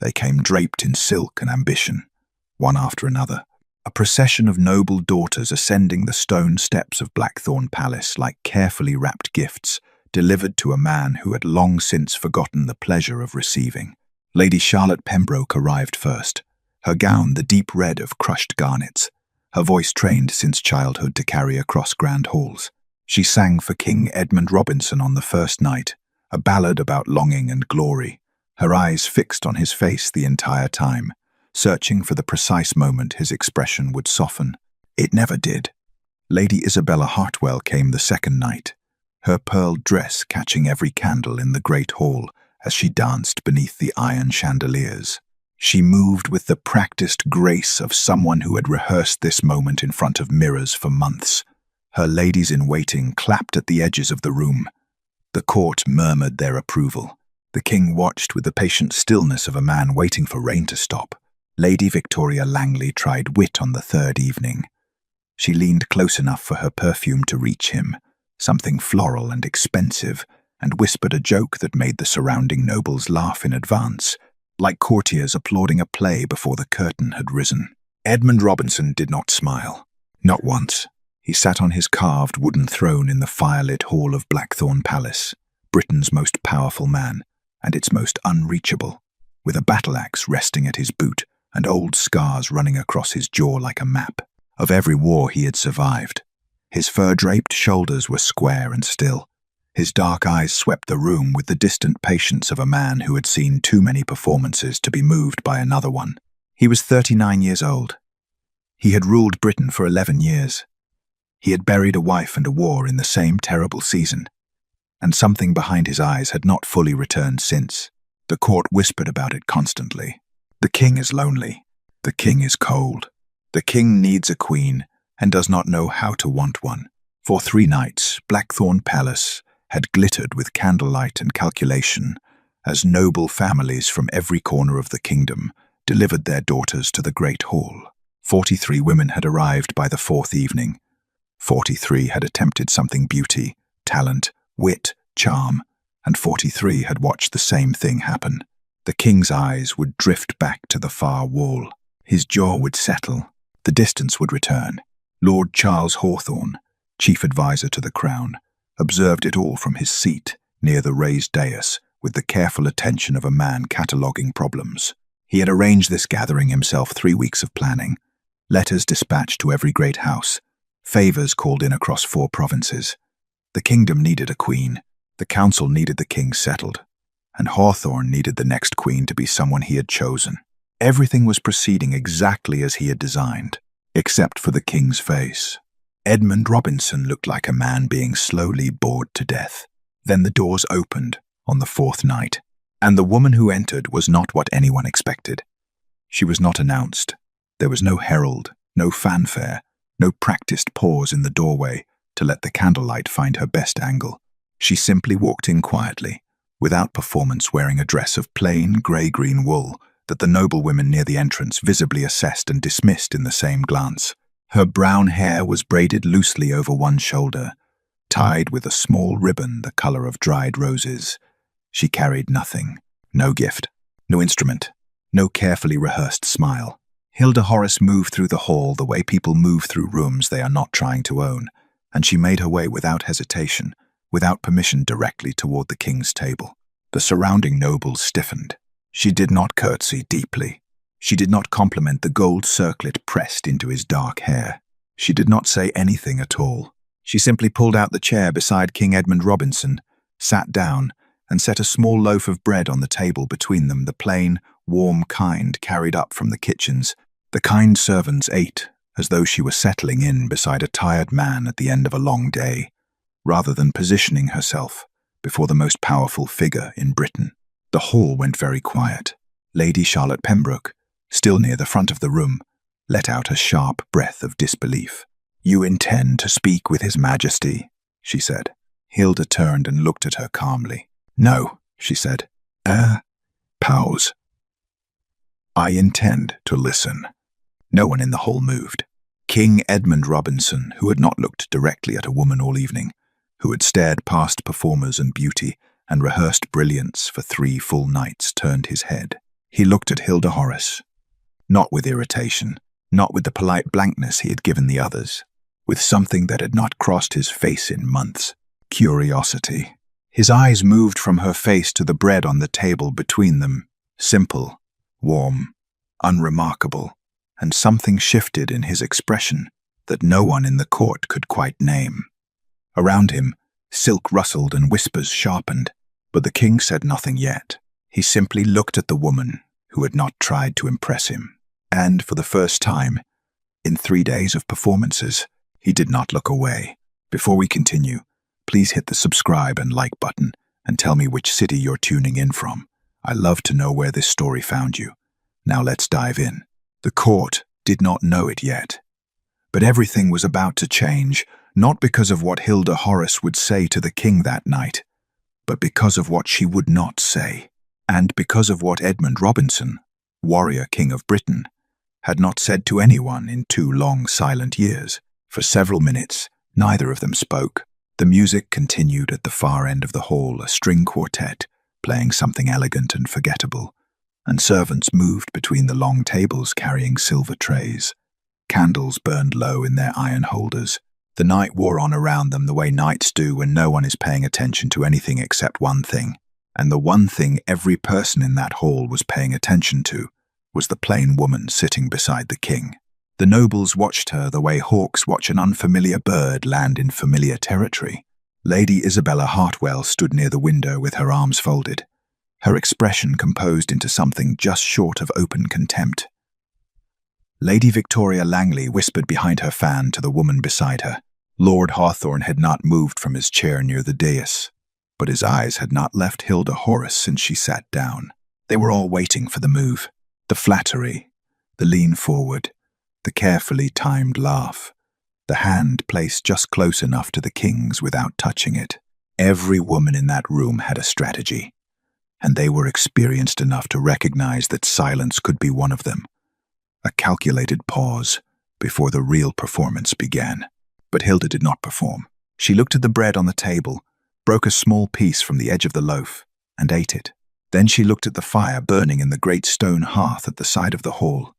They came draped in silk and ambition, one after another, a procession of noble daughters ascending the stone steps of Blackthorn Palace like carefully wrapped gifts delivered to a man who had long since forgotten the pleasure of receiving. Lady Charlotte Pembroke arrived first, her gown the deep red of crushed garnets, her voice trained since childhood to carry across grand halls. She sang for King Edmund Robinson on the first night, a ballad about longing and glory, her eyes fixed on his face the entire time, searching for the precise moment his expression would soften. It never did. Lady Isabella Hartwell came the second night, her pearl dress catching every candle in the great hall as she danced beneath the iron chandeliers. She moved with the practiced grace of someone who had rehearsed this moment in front of mirrors for months. Her ladies-in-waiting clapped at the edges of the room. The court murmured their approval. The king watched with the patient stillness of a man waiting for rain to stop. Lady Victoria Langley tried wit on the third evening. She leaned close enough for her perfume to reach him, something floral and expensive, and whispered a joke that made the surrounding nobles laugh in advance, like courtiers applauding a play before the curtain had risen. Edmund Robinson did not smile. Not once. He sat on his carved wooden throne in the firelit hall of Blackthorn Palace, Britain's most powerful man, and its most unreachable, with a battle-axe resting at his boot and old scars running across his jaw like a map of every war he had survived. His fur-draped shoulders were square and still. His dark eyes swept the room with the distant patience of a man who had seen too many performances to be moved by another one. He was 39 years old. He had ruled Britain for 11 years. He had buried a wife and a war in the same terrible season, and something behind his eyes had not fully returned since. The court whispered about it constantly. The king is lonely. The king is cold. The king needs a queen and does not know how to want one. For 3 nights, Blackthorn Palace had glittered with candlelight and calculation as noble families from every corner of the kingdom delivered their daughters to the great hall. 43 women had arrived by the 4th evening. 43 had attempted something beauty, talent, wit, charm, and 43 had watched the same thing happen. The king's eyes would drift back to the far wall. His jaw would settle. The distance would return. Lord Charles Hawthorne, chief advisor to the crown, observed it all from his seat near the raised dais with the careful attention of a man cataloguing problems. He had arranged this gathering himself 3 weeks of planning, letters dispatched to every great house, favors called in across 4 provinces. The kingdom needed a queen, the council needed the king settled, and Hawthorne needed the next queen to be someone he had chosen. Everything was proceeding exactly as he had designed, except for the king's face. Edmund Robinson looked like a man being slowly bored to death. Then the doors opened on the 4th night, and the woman who entered was not what anyone expected. She was not announced. There was no herald, no fanfare, no practiced pause in the doorway to let the candlelight find her best angle. She simply walked in quietly, without performance, wearing a dress of plain grey-green wool that the noble women near the entrance visibly assessed and dismissed in the same glance. Her brown hair was braided loosely over one shoulder, tied with a small ribbon the color of dried roses. She carried nothing, no gift, no instrument, no carefully rehearsed smile. Hilda Horace moved through the hall the way people move through rooms they are not trying to own, and she made her way without hesitation, without permission, directly toward the king's table. The surrounding nobles stiffened. She did not curtsy deeply. She did not compliment the gold circlet pressed into his dark hair. She did not say anything at all. She simply pulled out the chair beside King Edmund Robinson, sat down, and set a small loaf of bread on the table between them, the plain, warm kind carried up from the kitchens. The kind servants ate as though she were settling in beside a tired man at the end of a long day, rather than positioning herself before the most powerful figure in Britain. The hall went very quiet. Lady Charlotte Pembroke, still near the front of the room, let out a sharp breath of disbelief. "You intend to speak with His Majesty?" she said. Hilda turned and looked at her calmly. "No," she said. Pause. "I intend to listen." No one in the hall moved. King Edmund Robinson, who had not looked directly at a woman all evening, who had stared past performers and beauty and rehearsed brilliance for 3 full nights, turned his head. He looked at Hilda Horace, not with irritation, not with the polite blankness he had given the others, with something that had not crossed his face in months: curiosity. His eyes moved from her face to the bread on the table between them, simple, warm, unremarkable, and something shifted in his expression that no one in the court could quite name. Around him, silk rustled and whispers sharpened, but the king said nothing yet. He simply looked at the woman who had not tried to impress him, and for the first time, in 3 days of performances, he did not look away. Before we continue, please hit the subscribe and like button and tell me which city you're tuning in from. I love to know where this story found you. Now let's dive in. The court did not know it yet, but everything was about to change, not because of what Hilda Horace would say to the king that night, but because of what she would not say, and because of what Edmund Robinson, warrior king of Britain, had not said to anyone in 2 long silent years. For several minutes, neither of them spoke. The music continued at the far end of the hall, a string quartet, playing something elegant and forgettable, and servants moved between the long tables carrying silver trays. Candles burned low in their iron holders. The night wore on around them the way nights do when no one is paying attention to anything except one thing, and the one thing every person in that hall was paying attention to was the plain woman sitting beside the king. The nobles watched her the way hawks watch an unfamiliar bird land in familiar territory. Lady Isabella Hartwell stood near the window with her arms folded, her expression composed into something just short of open contempt. Lady Victoria Langley whispered behind her fan to the woman beside her. Lord Hawthorne had not moved from his chair near the dais, but his eyes had not left Hilda Horace since she sat down. They were all waiting for the move, the flattery, the lean forward, the carefully timed laugh, the hand placed just close enough to the king's without touching it. Every woman in that room had a strategy, and they were experienced enough to recognize that silence could be one of them. A calculated pause before the real performance began. But Hilda did not perform. She looked at the bread on the table, broke a small piece from the edge of the loaf, and ate it. Then she looked at the fire burning in the great stone hearth at the side of the hall,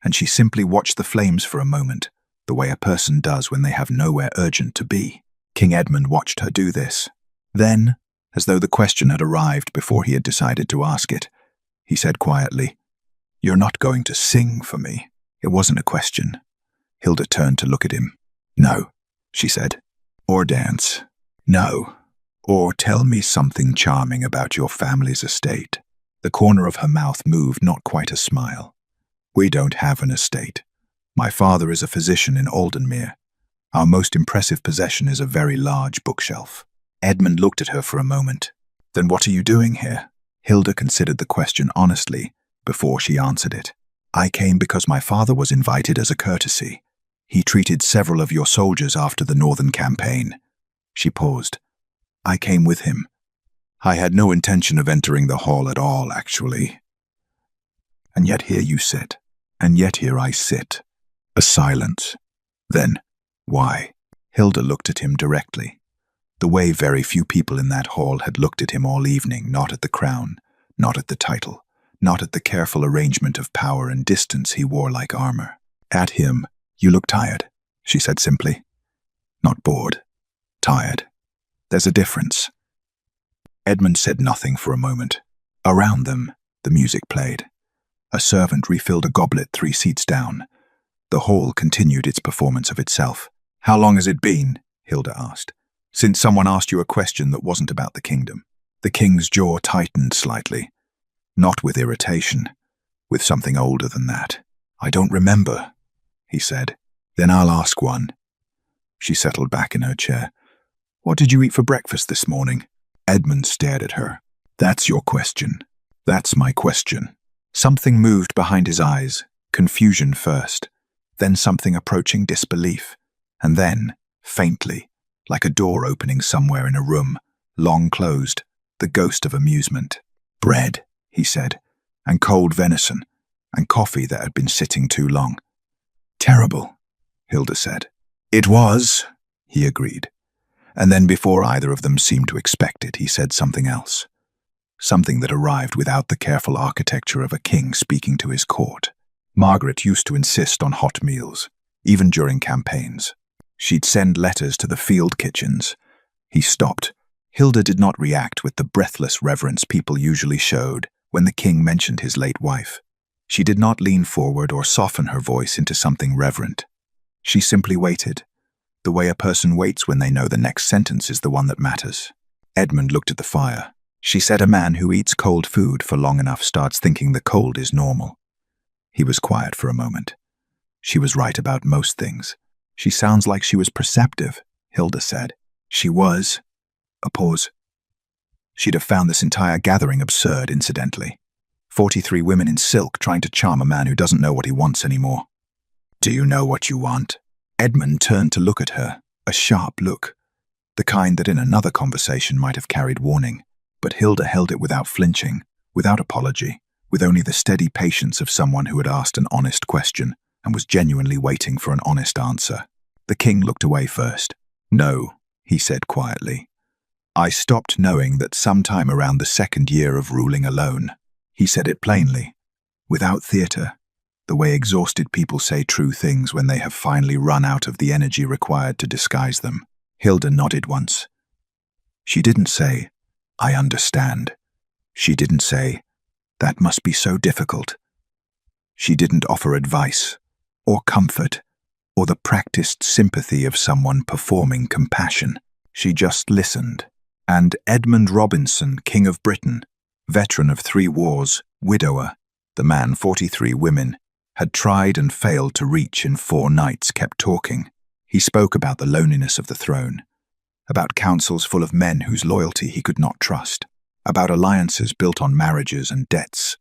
and she simply watched the flames for a moment, the way a person does when they have nowhere urgent to be. King Edmund watched her do this. Then, as though the question had arrived before he had decided to ask it, he said quietly, "You're not going to sing for me." It wasn't a question. Hilda turned to look at him. "No," she said. "Or dance." "No. Or tell me something charming about your family's estate." The corner of her mouth moved, not quite a smile. "We don't have an estate. My father is a physician in Aldenmere. Our most impressive possession is a very large bookshelf." Edmund looked at her for a moment. "Then what are you doing here?" Hilda considered the question honestly before she answered it. "I came because my father was invited as a courtesy. He treated several of your soldiers after the Northern campaign." She paused. "I came with him. I had no intention of entering the hall at all, actually. And yet here you sit, and yet here I sit." A silence. Then, "Why?" Hilda looked at him directly, the way very few people in that hall had looked at him all evening, not at the crown, not at the title, not at the careful arrangement of power and distance he wore like armor. At him. "You look tired," she said simply. "Not bored. Tired. There's a difference." Edmund said nothing for a moment. Around them, the music played. A servant refilled a goblet 3 seats down. The hall continued its performance of itself. "How long has it been?" Hilda asked. "Since someone asked you a question that wasn't about the kingdom." The king's jaw tightened slightly. Not with irritation, with something older than that. "I don't remember," he said. "Then I'll ask one." She settled back in her chair. "What did you eat for breakfast this morning?" Edmund stared at her. "That's your question." "That's my question." Something moved behind his eyes, confusion first, then something approaching disbelief, and then, faintly, like a door opening somewhere in a room, long closed, the ghost of amusement. "Bread," he said, "and cold venison, and coffee that had been sitting too long." "Terrible," Hilda said. "It was," he agreed. And then before either of them seemed to expect it, he said something else. something that arrived without the careful architecture of a king speaking to his court. Margaret used to insist on hot meals, even during campaigns. She'd send letters to the field kitchens. He stopped. Hilda did not react with the breathless reverence people usually showed when the king mentioned his late wife. She did not lean forward or soften her voice into something reverent. She simply waited, the way a person waits when they know the next sentence is the one that matters. Edmund looked at the fire. She said a man who eats cold food for long enough starts thinking the cold is normal. He was quiet for a moment. She was right about most things. She sounds like she was perceptive, Hilda said. She was. A pause. She'd have found this entire gathering absurd, incidentally. 43 women in silk trying to charm a man who doesn't know what he wants anymore. Do you know what you want? Edmund turned to look at her, a sharp look, the kind that in another conversation might have carried warning. But Hilda held it without flinching, without apology, with only the steady patience of someone who had asked an honest question and was genuinely waiting for an honest answer. The king looked away first. No, he said quietly. I stopped knowing that sometime around the 2nd year of ruling alone. He said it plainly, without theatre, the way exhausted people say true things when they have finally run out of the energy required to disguise them. Hilda nodded once. She didn't say, I understand. She didn't say, that must be so difficult. She didn't offer advice, or comfort, or the practiced sympathy of someone performing compassion. She just listened. And Edmund Robinson, King of Britain, veteran of 3 wars, widower, the man 43 women, had tried and failed to reach in 4 nights, kept talking. He spoke about the loneliness of the throne, about councils full of men whose loyalty he could not trust, about alliances built on marriages and debts,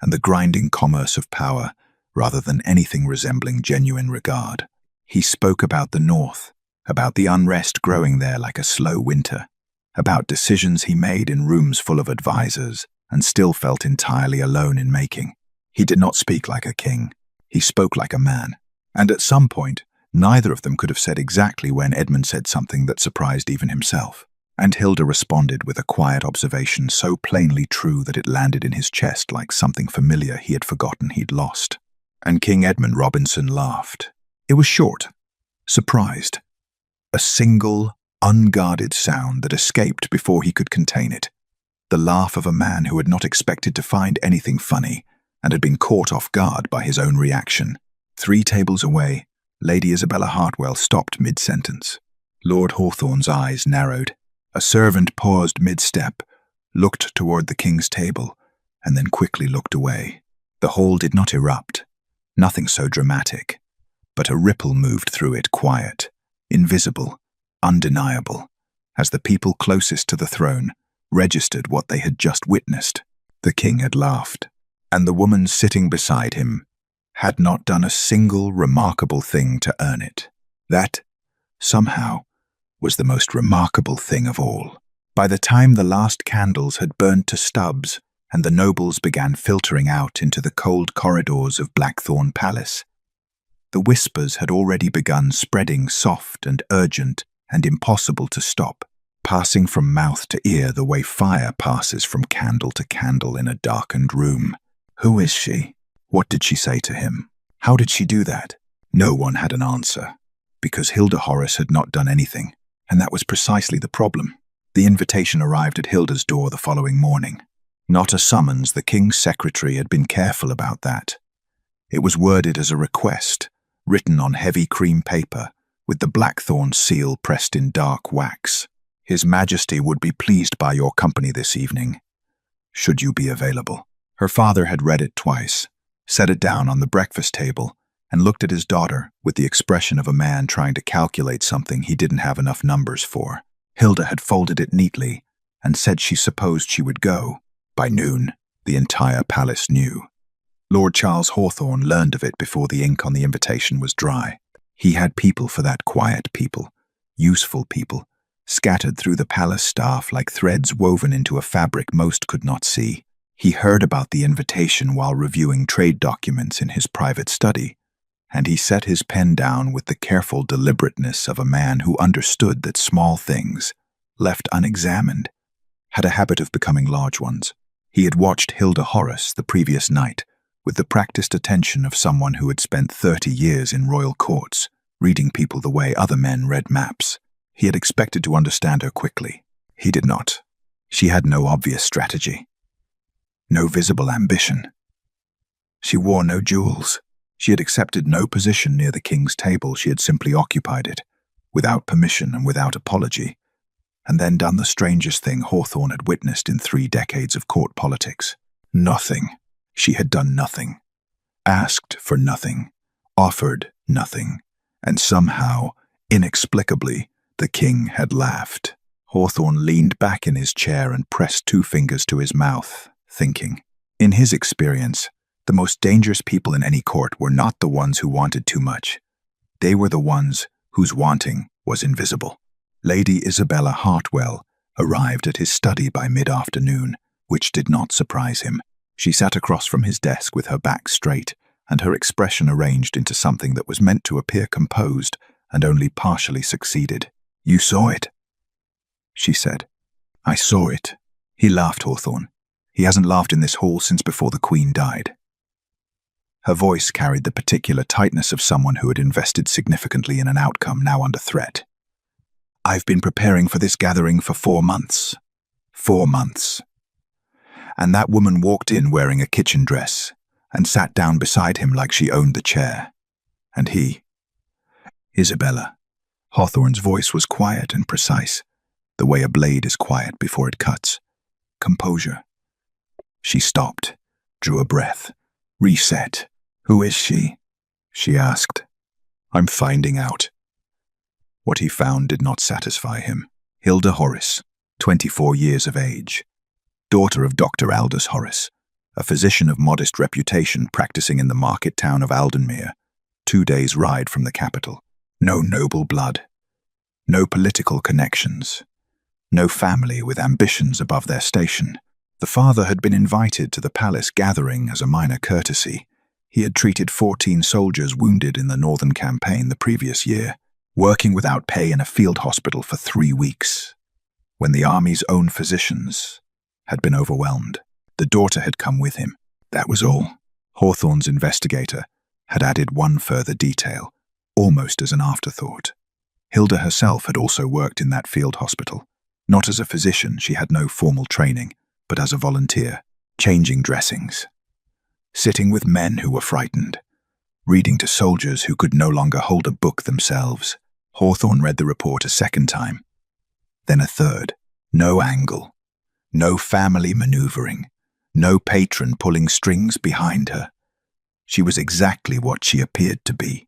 and the grinding commerce of power rather than anything resembling genuine regard. He spoke about the North, about the unrest growing there like a slow winter, about decisions he made in rooms full of advisors and still felt entirely alone in making. He did not speak like a king. He spoke like a man. And at some point, neither of them could have said exactly when Edmund said something that surprised even himself. And Hilda responded with a quiet observation so plainly true that it landed in his chest like something familiar he had forgotten he'd lost. And King Edmund Robinson laughed. It was short, surprised. A single, unguarded sound that escaped before he could contain it. The laugh of a man who had not expected to find anything funny and had been caught off guard by his own reaction. 3 tables away, Lady Isabella Hartwell stopped mid-sentence. Lord Hawthorne's eyes narrowed. A servant paused mid-step, looked toward the king's table, and then quickly looked away. The hall did not erupt, nothing so dramatic, but a ripple moved through it, quiet, invisible, undeniable, as the people closest to the throne registered what they had just witnessed. The king had laughed, and the woman sitting beside him had not done a single remarkable thing to earn it. That, somehow, was the most remarkable thing of all. By the time the last candles had burned to stubs and the nobles began filtering out into the cold corridors of Blackthorn Palace, the whispers had already begun spreading, soft and urgent and impossible to stop, passing from mouth to ear the way fire passes from candle to candle in a darkened room. Who is she? What did she say to him? How did she do that? No one had an answer, because Hilda Horace had not done anything, and that was precisely the problem. The invitation arrived at Hilda's door the following morning. Not a summons, the king's secretary had been careful about that. It was worded as a request, written on heavy cream paper, with the Blackthorn seal pressed in dark wax. His Majesty would be pleased by your company this evening, should you be available. Her father had read it twice, set it down on the breakfast table, and looked at his daughter with the expression of a man trying to calculate something he didn't have enough numbers for. Hilda had folded it neatly and said she supposed she would go. By noon, the entire palace knew. Lord Charles Hawthorne learned of it before the ink on the invitation was dry. He had people for that, quiet people, useful people, scattered through the palace staff like threads woven into a fabric most could not see. He heard about the invitation while reviewing trade documents in his private study, and he set his pen down with the careful deliberateness of a man who understood that small things, left unexamined, had a habit of becoming large ones. He had watched Hilda Horace the previous night with the practiced attention of someone who had spent 30 years in royal courts, reading people the way other men read maps. He had expected to understand her quickly. He did not. She had no obvious strategy, no visible ambition. She wore no jewels. She had accepted no position near the king's table. She had simply occupied it, without permission and without apology, and then done the strangest thing Hawthorne had witnessed in 3 decades of court politics. Nothing. She had done nothing, asked for nothing, offered nothing, and somehow, inexplicably, the king had laughed. Hawthorne leaned back in his chair and pressed 2 fingers to his mouth, thinking. In his experience, the most dangerous people in any court were not the ones who wanted too much. They were the ones whose wanting was invisible. Lady Isabella Hartwell arrived at his study by mid-afternoon, which did not surprise him. She sat across from his desk with her back straight and her expression arranged into something that was meant to appear composed and only partially succeeded. "You saw it," she said. "I saw it." He laughed, Hawthorne. He hasn't laughed in this hall since before the Queen died. Her voice carried the particular tightness of someone who had invested significantly in an outcome now under threat. "I've been preparing for this gathering for 4 months. 4 months. And that woman walked in wearing a kitchen dress and sat down beside him like she owned the chair. And he, Isabella." Hawthorne's voice was quiet and precise, the way a blade is quiet before it cuts. Composure. She stopped, drew a breath, reset. "Who is she?" she asked. "I'm finding out." What he found did not satisfy him. Hilda Horace, 24 years of age, daughter of Dr. Aldous Horace, a physician of modest reputation practicing in the market town of Aldenmere, 2 days' ride from the capital. No noble blood, no political connections, no family with ambitions above their station. The father had been invited to the palace gathering as a minor courtesy. He had treated 14 soldiers wounded in the Northern Campaign the previous year, working without pay in a field hospital for 3 weeks, when the army's own physicians had been overwhelmed. The daughter had come with him. That was all. Hawthorne's investigator had added one further detail, almost as an afterthought. Hilda herself had also worked in that field hospital. Not as a physician, she had no formal training, but as a volunteer, changing dressings, sitting with men who were frightened, reading to soldiers who could no longer hold a book themselves. Hawthorne read the report a second time, then a third. No angle, no family maneuvering, no patron pulling strings behind her. She was exactly what she appeared to be,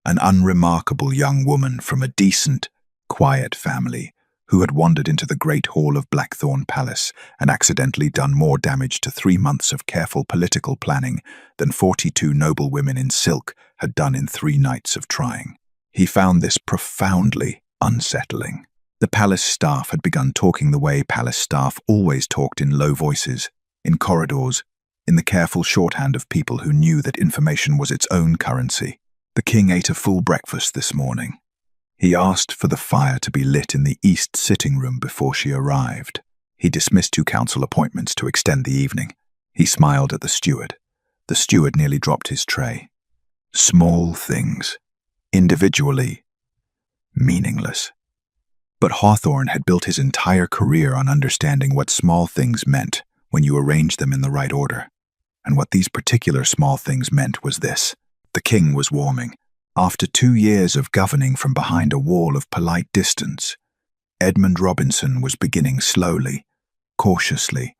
an unremarkable young woman from a decent, quiet family who had wandered into the great hall of Blackthorn Palace and accidentally done more damage to 3 months of careful political planning than 42 noble women in silk had done in 3 nights of trying. He found this profoundly unsettling. The palace staff had begun talking the way palace staff always talked, in low voices, in corridors, in the careful shorthand of people who knew that information was its own currency. The king ate a full breakfast this morning. He asked for the fire to be lit in the east sitting room before she arrived. He dismissed 2 council appointments to extend the evening. He smiled at the steward. The steward nearly dropped his tray. Small things, individually meaningless. But Hawthorne had built his entire career on understanding what small things meant when you arranged them in the right order. And what these particular small things meant was this. The king was warming. After 2 years of governing from behind a wall of polite distance, Edmund Robinson was beginning slowly, cautiously,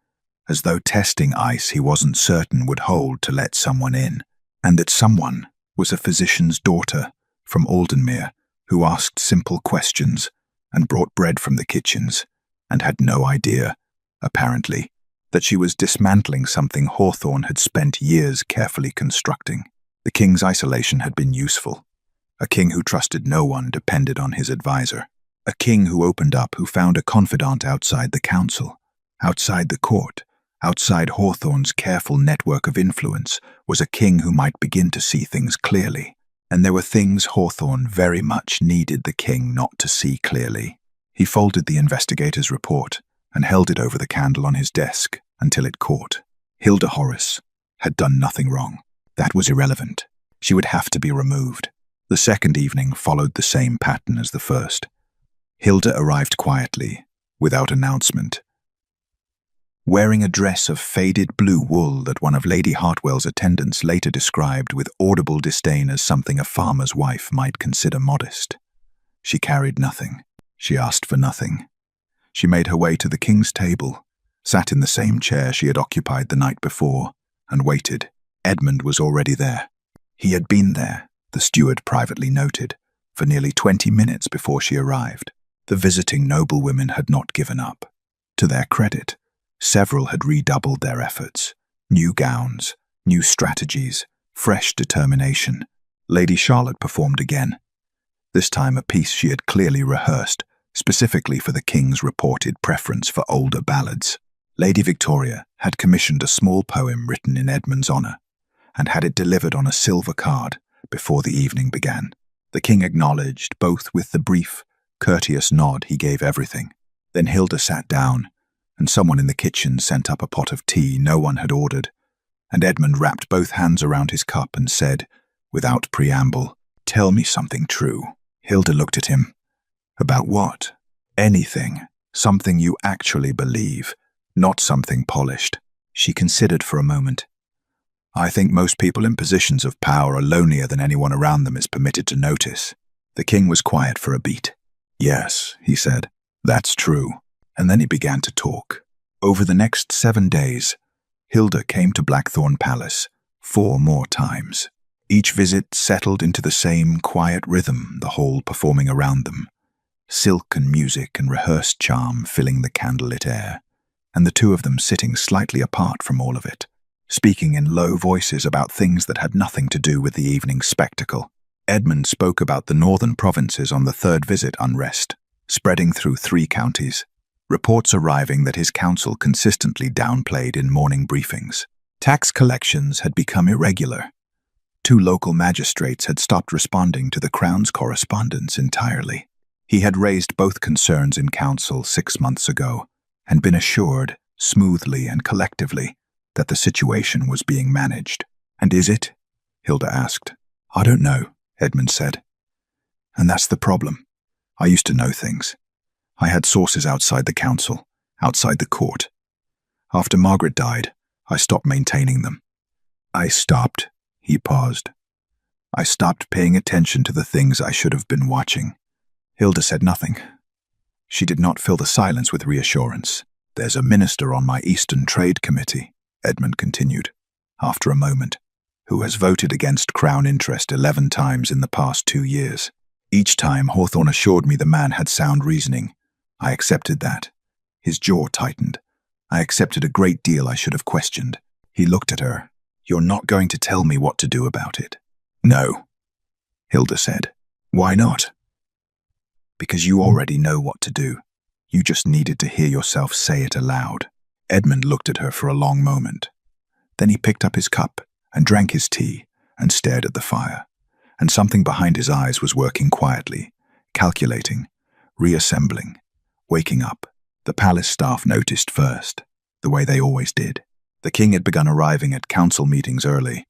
as though testing ice he wasn't certain would hold to let someone in. And that someone was a physician's daughter from Aldenmere who asked simple questions and brought bread from the kitchens, and had no idea, apparently, that she was dismantling something Hawthorne had spent years carefully constructing. The king's isolation had been useful. A king who trusted no one depended on his advisor. A king who opened up, who found a confidant outside the council, outside the court, outside Hawthorne's careful network of influence, was a king who might begin to see things clearly. And there were things Hawthorne very much needed the king not to see clearly. He folded the investigator's report and held it over the candle on his desk until it caught. Hilda Horace had done nothing wrong. That was irrelevant. She would have to be removed. The second evening followed the same pattern as the first. Hilda arrived quietly, without announcement, wearing a dress of faded blue wool that one of Lady Hartwell's attendants later described with audible disdain as something a farmer's wife might consider modest. She carried nothing. She asked for nothing. She made her way to the king's table, sat in the same chair she had occupied the night before, and waited. Edmund was already there. He had been there, the steward privately noted, for nearly 20 minutes before she arrived. The visiting noblewomen had not given up. To their credit, several had redoubled their efforts. New gowns, new strategies, fresh determination. Lady Charlotte performed again. This time a piece she had clearly rehearsed, specifically for the king's reported preference for older ballads. Lady Victoria had commissioned a small poem written in Edmund's honour, and had it delivered on a silver card before the evening began. The king acknowledged, both with the brief, courteous nod he gave everything. Then Hilda sat down, and someone in the kitchen sent up a pot of tea no one had ordered, and Edmund wrapped both hands around his cup and said, without preamble, "Tell me something true." Hilda looked at him. "About what?" "Anything. Something you actually believe, not something polished." She considered for a moment. "I think most people in positions of power are lonelier than anyone around them is permitted to notice." The king was quiet for a beat. "Yes," he said, "that's true." And then he began to talk. Over the next 7 days, Hilda came to Blackthorn Palace 4 more times. Each visit settled into the same quiet rhythm, the whole performing around them, silk and music and rehearsed charm filling the candlelit air, and the two of them sitting slightly apart from all of it, speaking in low voices about things that had nothing to do with the evening's spectacle. Edmund spoke about the northern provinces on the third visit unrest, spreading through 3 counties, reports arriving that his council consistently downplayed in morning briefings. Tax collections had become irregular. 2 local magistrates had stopped responding to the Crown's correspondence entirely. He had raised both concerns in council 6 months ago, and been assured, smoothly and collectively, that the situation was being managed. "And is it?" Hilda asked. "I don't know," Edmund said. "And that's the problem. I used to know things. I had sources outside the council, outside the court. After Margaret died, I stopped maintaining them. I stopped." He paused. "I stopped paying attention to the things I should have been watching." Hilda said nothing. She did not fill the silence with reassurance. "There's a minister on my Eastern Trade Committee," Edmund continued, after a moment, "who has voted against Crown interest 11 times in the past 2 years. Each time Hawthorne assured me the man had sound reasoning. I accepted that." His jaw tightened. "I accepted a great deal I should have questioned." He looked at her. "You're not going to tell me what to do about it?" "No," Hilda said. "Why not?" "Because you already know what to do. You just needed to hear yourself say it aloud." Edmund looked at her for a long moment. Then he picked up his cup and drank his tea and stared at the fire. And something behind his eyes was working quietly, calculating, reassembling, waking up. The palace staff noticed first, the way they always did. The king had begun arriving at council meetings early.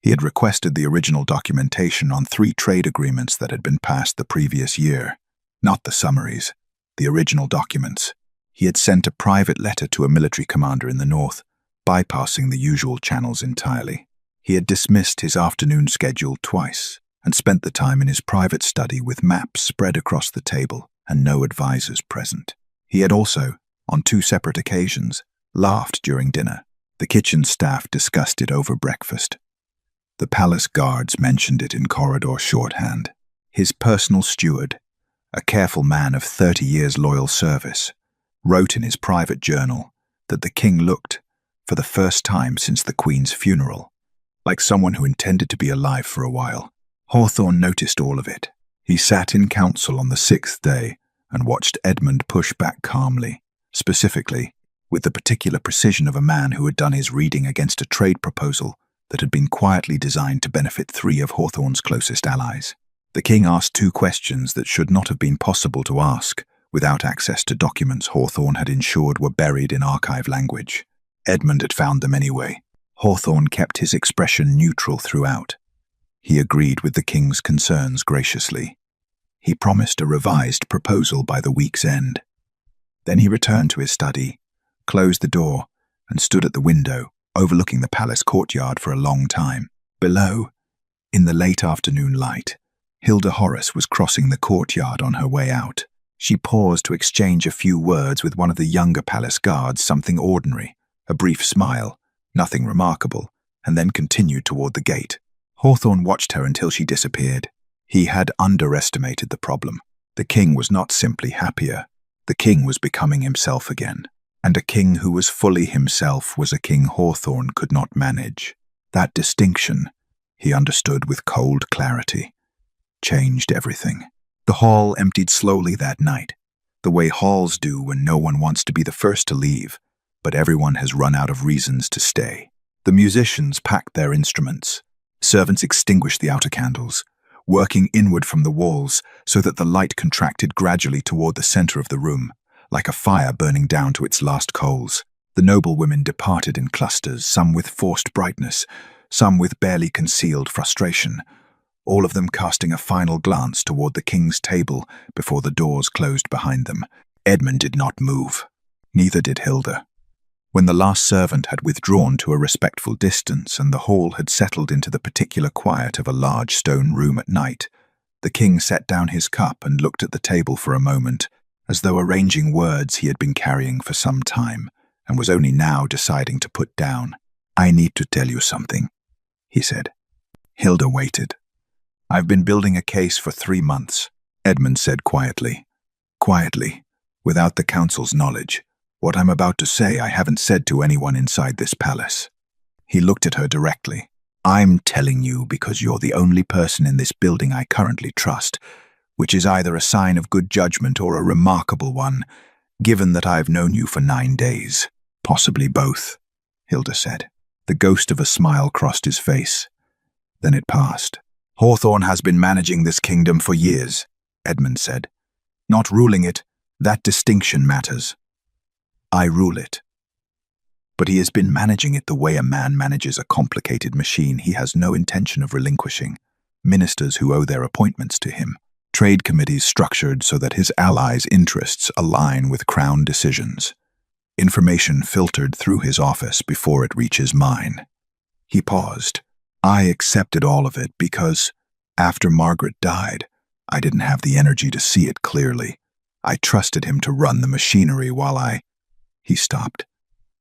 He had requested the original documentation on 3 trade agreements that had been passed the previous year. Not the summaries, the original documents. He had sent a private letter to a military commander in the north, bypassing the usual channels entirely. He had dismissed his afternoon schedule twice, and spent the time in his private study with maps spread across the table and no advisors present. He had also, on 2 separate occasions, laughed during dinner. The kitchen staff discussed it over breakfast. The palace guards mentioned it in corridor shorthand. His personal steward, a careful man of 30 years' loyal service, wrote in his private journal that the king looked, for the first time since the Queen's funeral, like someone who intended to be alive for a while. Hawthorne noticed all of it. He sat in council on the 6th day and watched Edmund push back calmly, specifically, with the particular precision of a man who had done his reading against a trade proposal that had been quietly designed to benefit 3 of Hawthorne's closest allies. The king asked 2 questions that should not have been possible to ask without access to documents Hawthorne had ensured were buried in archive language. Edmund had found them anyway. Hawthorne kept his expression neutral throughout. He agreed with the king's concerns graciously. He promised a revised proposal by the week's end. Then he returned to his study, closed the door, and stood at the window, overlooking the palace courtyard for a long time. Below, in the late afternoon light, Hilda Horace was crossing the courtyard on her way out. She paused to exchange a few words with one of the younger palace guards, something ordinary, a brief smile, nothing remarkable, and then continued toward the gate. Hawthorne watched her until she disappeared. He had underestimated the problem. The king was not simply happier. The king was becoming himself again. And a king who was fully himself was a king Hawthorne could not manage. That distinction, he understood with cold clarity, changed everything. The hall emptied slowly that night, the way halls do when no one wants to be the first to leave, but everyone has run out of reasons to stay. The musicians packed their instruments. Servants extinguished the outer candles, working inward from the walls so that the light contracted gradually toward the center of the room, like a fire burning down to its last coals. The noblewomen departed in clusters, some with forced brightness, some with barely concealed frustration, all of them casting a final glance toward the king's table before the doors closed behind them. Edmund did not move. Neither did Hilda. When the last servant had withdrawn to a respectful distance and the hall had settled into the particular quiet of a large stone room at night, the king set down his cup and looked at the table for a moment, as though arranging words he had been carrying for some time and was only now deciding to put down. "I need to tell you something," he said. Hilda waited. "I've been building a case for 3 months," Edmund said quietly. "Quietly, without the council's knowledge. What I'm about to say I haven't said to anyone inside this palace." He looked at her directly. "I'm telling you because you're the only person in this building I currently trust, which is either a sign of good judgment or a remarkable one, given that I've known you for 9 days. Possibly both," Hilda said. The ghost of a smile crossed his face. Then it passed. "Hawthorne has been managing this kingdom for years," Edmund said. "Not ruling it, that distinction matters. I rule it. But he has been managing it the way a man manages a complicated machine he has no intention of relinquishing. Ministers who owe their appointments to him. Trade committees structured so that his allies' interests align with crown decisions. Information filtered through his office before it reaches mine." He paused. "I accepted all of it because, after Margaret died, I didn't have the energy to see it clearly. I trusted him to run the machinery while He stopped.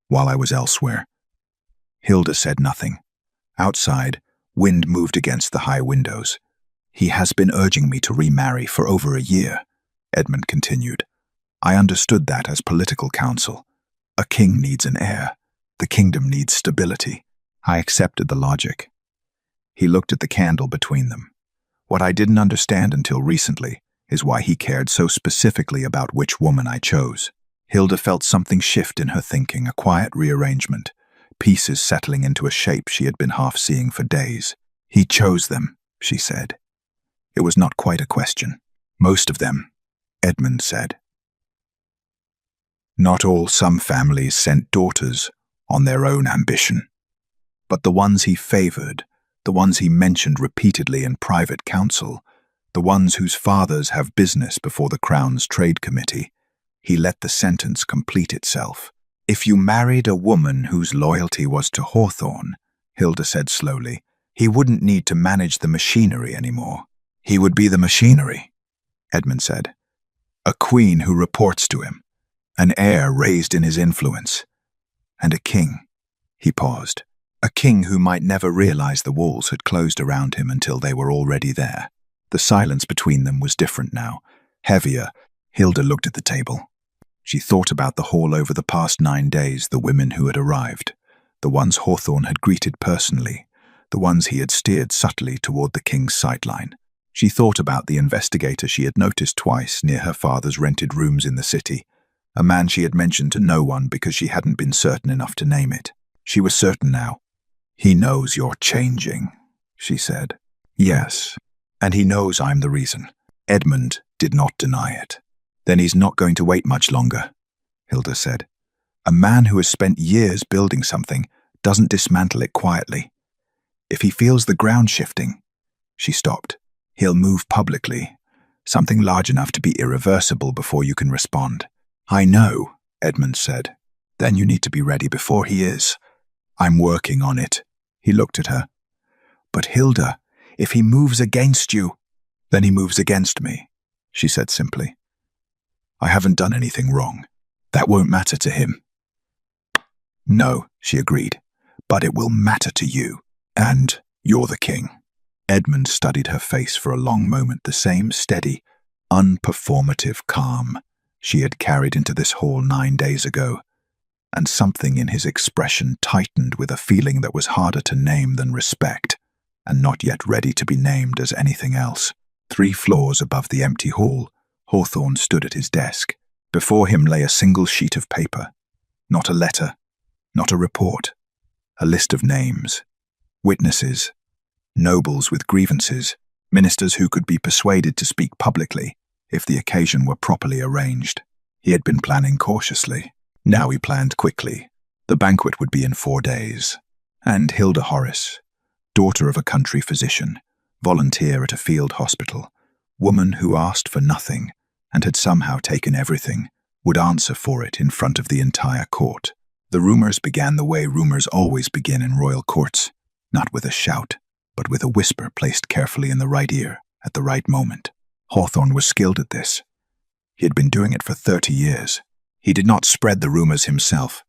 "While I was elsewhere." Hilda said nothing. Outside, wind moved against the high windows. "He has been urging me to remarry for over a year," Edmund continued. "I understood that as political counsel. A king needs an heir. The kingdom needs stability. I accepted the logic." He looked at the candle between them. "What I didn't understand until recently is why he cared so specifically about which woman I chose." Hilda felt something shift in her thinking, a quiet rearrangement, pieces settling into a shape she had been half seeing for days. "He chose them," she said. It was not quite a question. "Most of them," Edmund said. "Not all. Some families sent daughters on their own ambition. But the ones he favored, the ones he mentioned repeatedly in private council, the ones whose fathers have business before the Crown's trade committee, he let the sentence complete itself. If you married a woman whose loyalty was to Hawthorne," Hilda said slowly, "he wouldn't need to manage the machinery anymore. He would be the machinery," Edmund said. "A queen who reports to him, an heir raised in his influence, and a king." He paused. A king who might never realize the walls had closed around him until they were already there. The silence between them was different now, heavier. Hilda looked at the table. She thought about the hall over the past 9 days, the women who had arrived, the ones Hawthorne had greeted personally, the ones he had steered subtly toward the king's sightline. She thought about the investigator she had noticed twice near her father's rented rooms in the city, a man she had mentioned to no one because she hadn't been certain enough to name it. She was certain now. "He knows you're changing," she said. "Yes, and he knows I'm the reason." Edmund did not deny it. Then he's not going to wait much longer, Hilda said. A man who has spent years building something doesn't dismantle it quietly. If he feels the ground shifting, she stopped, he'll move publicly, something large enough to be irreversible before you can respond. I know, Edmund said. Then you need to be ready before he is. I'm working on it. He looked at her. But Hilda, if he moves against you, then he moves against me, she said simply. I haven't done anything wrong. That won't matter to him. No, she agreed, but it will matter to you, and you're the king. Edmund studied her face for a long moment, the same steady, unperformative calm she had carried into this hall 9 days ago, and something in his expression tightened with a feeling that was harder to name than respect, and not yet ready to be named as anything else. 3 floors above the empty hall, Hawthorne stood at his desk. Before him lay a single sheet of paper. Not a letter, not a report. A list of names, witnesses, nobles with grievances, ministers who could be persuaded to speak publicly if the occasion were properly arranged. He had been planning cautiously. Now he planned quickly. The banquet would be in 4 days. And Hilda Horace, daughter of a country physician, volunteer at a field hospital, woman who asked for nothing and had somehow taken everything, would answer for it in front of the entire court. The rumors began the way rumors always begin in royal courts, not with a shout, but with a whisper placed carefully in the right ear at the right moment. Hawthorne was skilled at this. He had been doing it for 30 years. He did not spread the rumors himself.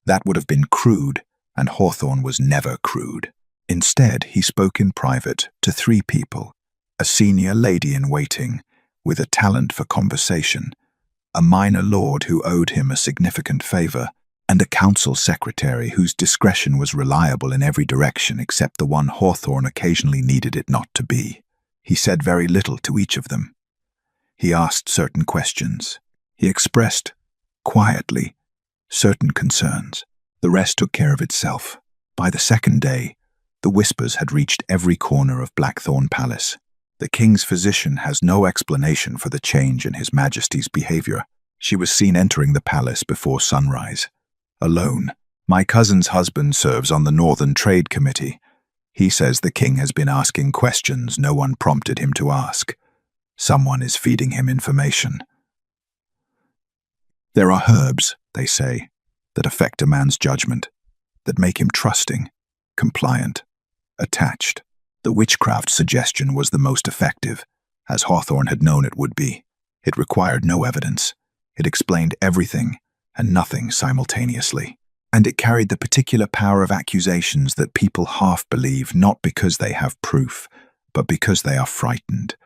That would have been crude, and Hawthorne was never crude. Instead, he spoke in private to 3 people, a senior lady-in-waiting with a talent for conversation, a minor lord who owed him a significant favor, and a council secretary whose discretion was reliable in every direction except the one Hawthorne occasionally needed it not to be. He said very little to each of them. He asked certain questions. He expressed, quietly, certain concerns. The rest took care of itself. By the 2nd day, the whispers had reached every corner of Blackthorn Palace. The king's physician has no explanation for the change in His Majesty's behavior. She was seen entering the palace before sunrise. Alone. My cousin's husband serves on the Northern Trade Committee. He says the king has been asking questions no one prompted him to ask. Someone is feeding him information. There are herbs, they say, that affect a man's judgment, that make him trusting, compliant, attached. The witchcraft suggestion was the most effective, as Hawthorne had known it would be. It required no evidence. It explained everything and nothing simultaneously. And it carried the particular power of accusations that people half believe not because they have proof, but because they are frightened.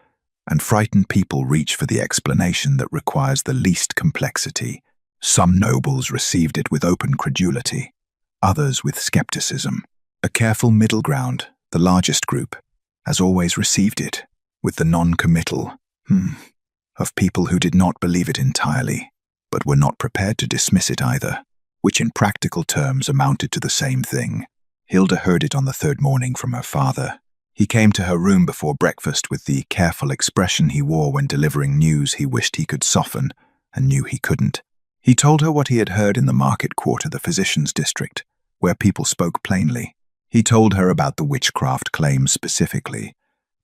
And frightened people reach for the explanation that requires the least complexity. Some nobles received it with open credulity, others with skepticism. A careful middle ground, the largest group, has always received it, with the non-committal, of people who did not believe it entirely, but were not prepared to dismiss it either, which in practical terms amounted to the same thing. Hilda heard it on the 3rd morning from her father. He came to her room before breakfast with the careful expression he wore when delivering news he wished he could soften and knew he couldn't. He told her what he had heard in the market quarter, the physician's district, where people spoke plainly. He told her about the witchcraft claims specifically,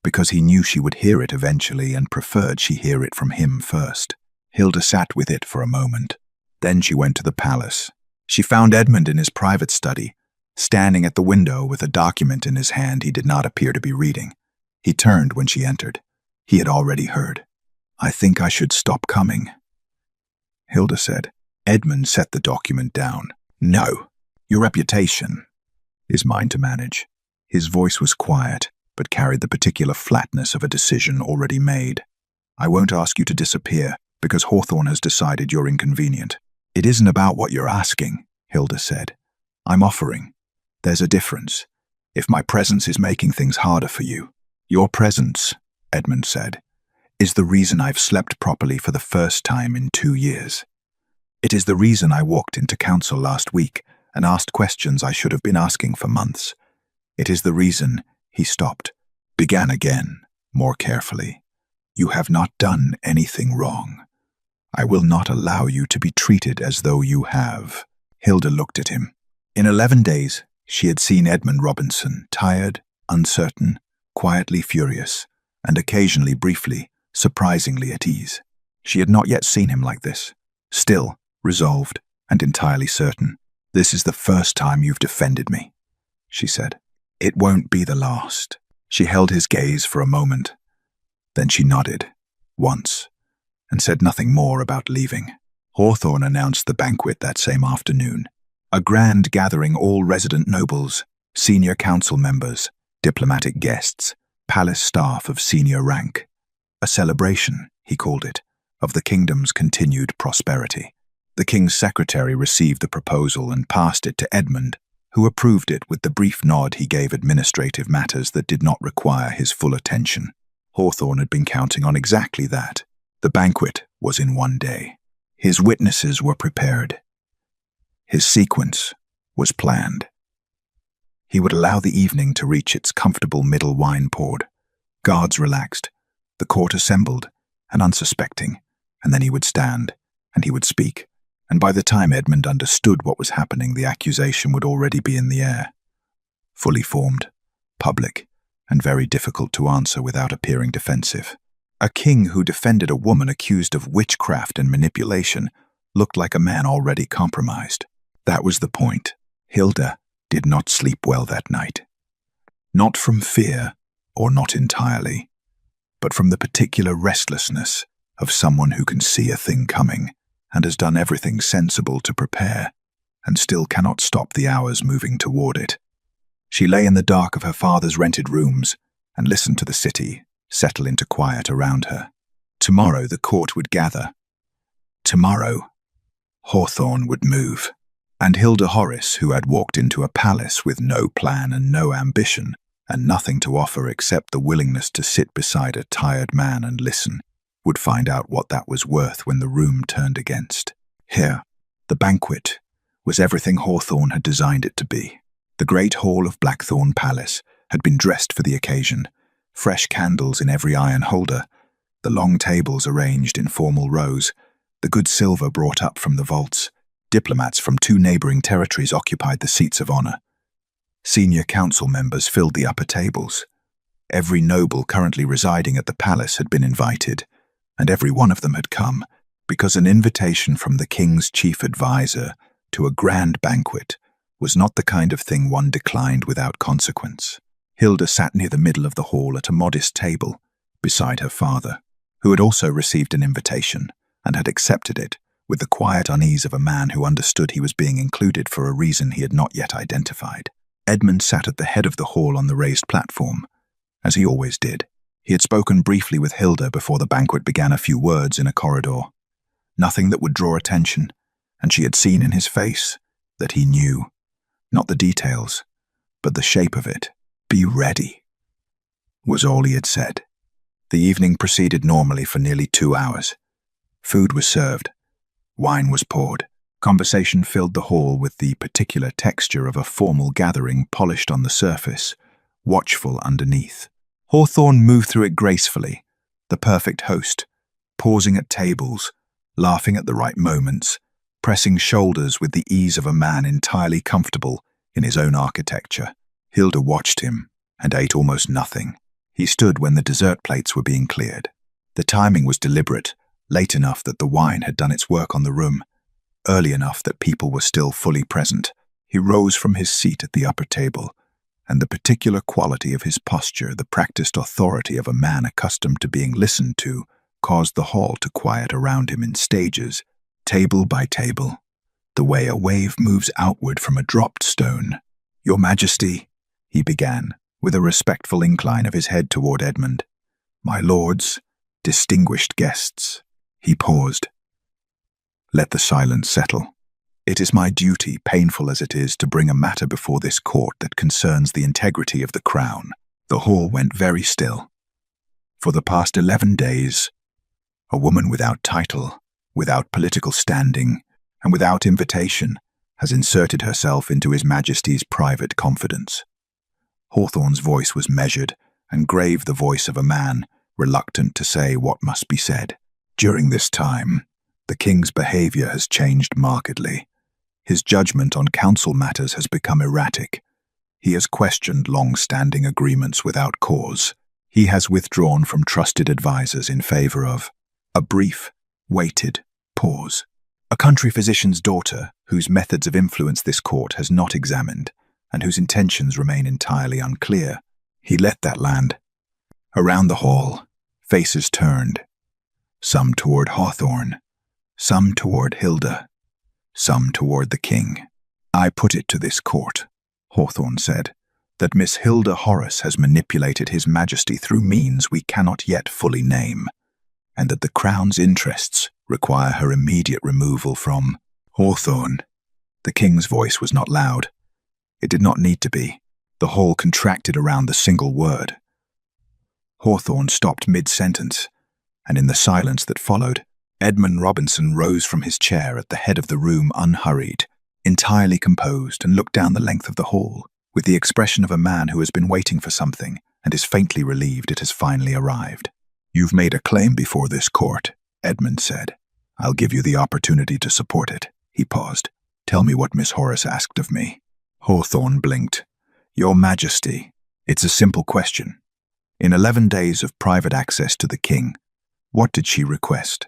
because he knew she would hear it eventually and preferred she hear it from him first. Hilda sat with it for a moment. Then she went to the palace. She found Edmund in his private study, standing at the window with a document in his hand he did not appear to be reading. He turned when she entered. He had already heard. I think I should stop coming, Hilda said. Edmund set the document down. No, your reputation is mine to manage. His voice was quiet, but carried the particular flatness of a decision already made. I won't ask you to disappear, because Hawthorne has decided you're inconvenient. It isn't about what you're asking, Hilda said. I'm offering. There's a difference. If my presence is making things harder for you, your presence, Edmund said, is the reason I've slept properly for the first time in 2 years. It is the reason I walked into council last week and asked questions I should have been asking for months. It is the reason, he stopped, began again, more carefully. You have not done anything wrong. I will not allow you to be treated as though you have." Hilda looked at him. In 11 days, she had seen Edmund Robinson, tired, uncertain, quietly furious, and occasionally, briefly, surprisingly at ease. She had not yet seen him like this, still, resolved, and entirely certain. "This is the first time you've defended me," she said. "It won't be the last." She held his gaze for a moment. Then she nodded, once, and said nothing more about leaving. Hawthorne announced the banquet that same afternoon. A grand gathering, all resident nobles, senior council members, diplomatic guests, palace staff of senior rank. A celebration, he called it, of the kingdom's continued prosperity. The king's secretary received the proposal and passed it to Edmund, who approved it with the brief nod he gave administrative matters that did not require his full attention. Hawthorne had been counting on exactly that. The banquet was in one day. His witnesses were prepared. His sequence was planned. He would allow the evening to reach its comfortable middle, wine poured. Guards relaxed, the court assembled, and unsuspecting, and then he would stand, and he would speak, and by the time Edmund understood what was happening, the accusation would already be in the air. Fully formed, public, and very difficult to answer without appearing defensive. A king who defended a woman accused of witchcraft and manipulation looked like a man already compromised. That was the point. Hilda did not sleep well that night. Not from fear, or not entirely, but from the particular restlessness of someone who can see a thing coming and has done everything sensible to prepare and still cannot stop the hours moving toward it. She lay in the dark of her father's rented rooms and listened to the city settle into quiet around her. Tomorrow the court would gather. Tomorrow, Hawthorne would move. And Hilda Horace, who had walked into a palace with no plan and no ambition, and nothing to offer except the willingness to sit beside a tired man and listen, would find out what that was worth when the room turned against. Here, the banquet was everything Hawthorne had designed it to be. The great hall of Blackthorn Palace had been dressed for the occasion, fresh candles in every iron holder, the long tables arranged in formal rows, the good silver brought up from the vaults. Diplomats from 2 neighboring territories occupied the seats of honor. Senior council members filled the upper tables. Every noble currently residing at the palace had been invited, and every one of them had come because an invitation from the king's chief advisor to a grand banquet was not the kind of thing one declined without consequence. Hilda sat near the middle of the hall at a modest table, beside her father, who had also received an invitation and had accepted it with the quiet unease of a man who understood he was being included for a reason he had not yet identified. Edmund sat at the head of the hall on the raised platform, as he always did. He had spoken briefly with Hilda before the banquet began, a few words in a corridor. Nothing that would draw attention, and she had seen in his face that he knew, not the details, but the shape of it. "Be ready," was all he had said. The evening proceeded normally for nearly 2 hours. Food was served. Wine was poured. Conversation filled the hall with the particular texture of a formal gathering, polished on the surface, watchful underneath. Hawthorne moved through it gracefully, the perfect host, pausing at tables, laughing at the right moments, pressing shoulders with the ease of a man entirely comfortable in his own architecture. Hilda watched him and ate almost nothing. He stood when the dessert plates were being cleared. The timing was deliberate, late enough that the wine had done its work on the room, early enough that people were still fully present. He rose from his seat at the upper table, and the particular quality of his posture, the practiced authority of a man accustomed to being listened to, caused the hall to quiet around him in stages, table by table, the way a wave moves outward from a dropped stone. "Your Majesty," he began, with a respectful incline of his head toward Edmund. "My lords, distinguished guests." He paused. "Let the silence settle. It is my duty, painful as it is, to bring a matter before this court that concerns the integrity of the crown." The hall went very still. For the past 11 days, a woman without title, without political standing, and without invitation has inserted herself into His Majesty's private confidence. Hawthorne's voice was measured and grave, the voice of a man reluctant to say what must be said. "During this time, The king's behavior has changed markedly. His judgment on council matters has become erratic. He has questioned long-standing agreements without cause. He has withdrawn from trusted advisors in favor of a brief, weighted pause. A country physician's daughter, whose methods of influence this court has not examined, and whose intentions remain entirely unclear. He let that land. Around the hall, faces turned. Some toward Hawthorne, some toward Hilda, some toward the king. "I put it to this court," Hawthorne said, "that Miss Hilda Horace has manipulated His Majesty through means we cannot yet fully name, and that the Crown's interests require her immediate removal from Hawthorne." The king's voice was not loud. It did not need to be. The hall contracted around the single word. Hawthorne stopped mid-sentence, and in the silence that followed, Edmund Robinson rose from his chair at the head of the room unhurried, entirely composed, and looked down the length of the hall, with the expression of a man who has been waiting for something and is faintly relieved it has finally arrived. "You've made a claim before this court," Edmund said. "I'll give you the opportunity to support it." He paused. "Tell me what Miss Horace asked of me." Hawthorne blinked. "Your Majesty, it's a simple question. In 11 days of private access to the king, what did she request?"